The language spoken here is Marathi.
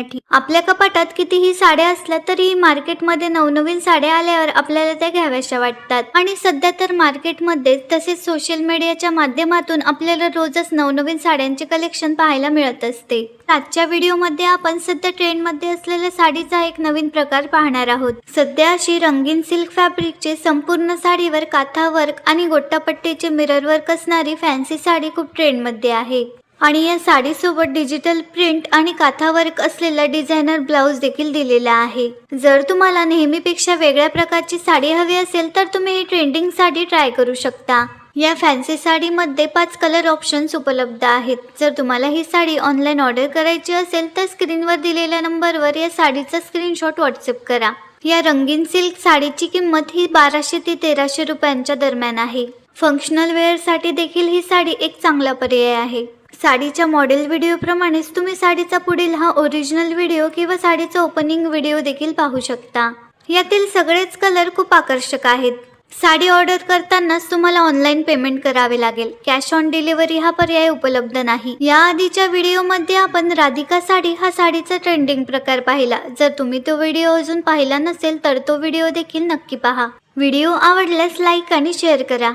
आपल्या कपाटात कितीही साड्या असल्या तरी मार्केटमध्ये नवनवीन साड्या आल्यावर आपल्याला त्या घ्याव्याशा वाटतात आणि सध्या तर मार्केटमध्ये तसेच सोशल मीडियाच्या माध्यमातून आपल्याला रोजच नवनवीन साड्यांचे कलेक्शन पाहायला मिळत असते। आजच्या व्हिडिओमध्ये आपण सध्या ट्रेंडमध्ये असलेल्या साडीचा एक नवीन प्रकार पाहणार आहोत। सध्या अशी रंगीन सिल्क फॅब्रिकचे संपूर्ण साडीवर काथा वर्क आणि गोट्टापट्टीचे मिरर वर्क असणारी फॅन्सी साडी खूप ट्रेंडमध्ये आहे आणि या साडीसोबत डिजिटल प्रिंट आणि काथा वर्क असलेला डिझायनर ब्लाउज देखील दिलेला आहे। जर तुम्हाला नेहमीपेक्षा वेगळ्या प्रकारची साडी हवी असेल तर तुम्ही ही ट्रेंडिंग साडी ट्राय करू शकता। या फॅन्सी साडीमध्ये 5 कलर ऑप्शन्स उपलब्ध आहेत। जर तुम्हाला ही साडी ऑनलाईन ऑर्डर करायची असेल तर स्क्रीनवर दिलेल्या नंबरवर या साडीचा स्क्रीनशॉट व्हॉट्सअप करा। या रंगीन सिल्क साडीची किंमत ही 1200 ते 1300 रुपयांच्या दरम्यान आहे। फंक्शनल वेअरसाठी देखील ही साडी एक चांगला पर्याय आहे। साडीच्या मॉडेल व्हिडिओप्रमाणेच तुम्ही साडीचा पुढील हा ओरिजिनल व्हिडिओ किंवा साडीचा ओपनिंग व्हिडिओ देखील पाहू शकता। यातील सगळेच कलर खूप आकर्षक आहेत। साडी ऑर्डर करतानाच तुम्हाला ऑनलाईन पेमेंट करावे लागेल। कॅश ऑन डिलिव्हरी हा पर्याय उपलब्ध नाही। या आधीच्या व्हिडिओमध्ये आपण राधिका साडी हा साडीचा ट्रेंडिंग प्रकार पाहिला। जर तुम्ही तो व्हिडिओ अजून पाहिला नसेल तर तो व्हिडिओ देखील नक्की पहा। व्हिडिओ आवडल्यास लाईक आणि शेअर करा।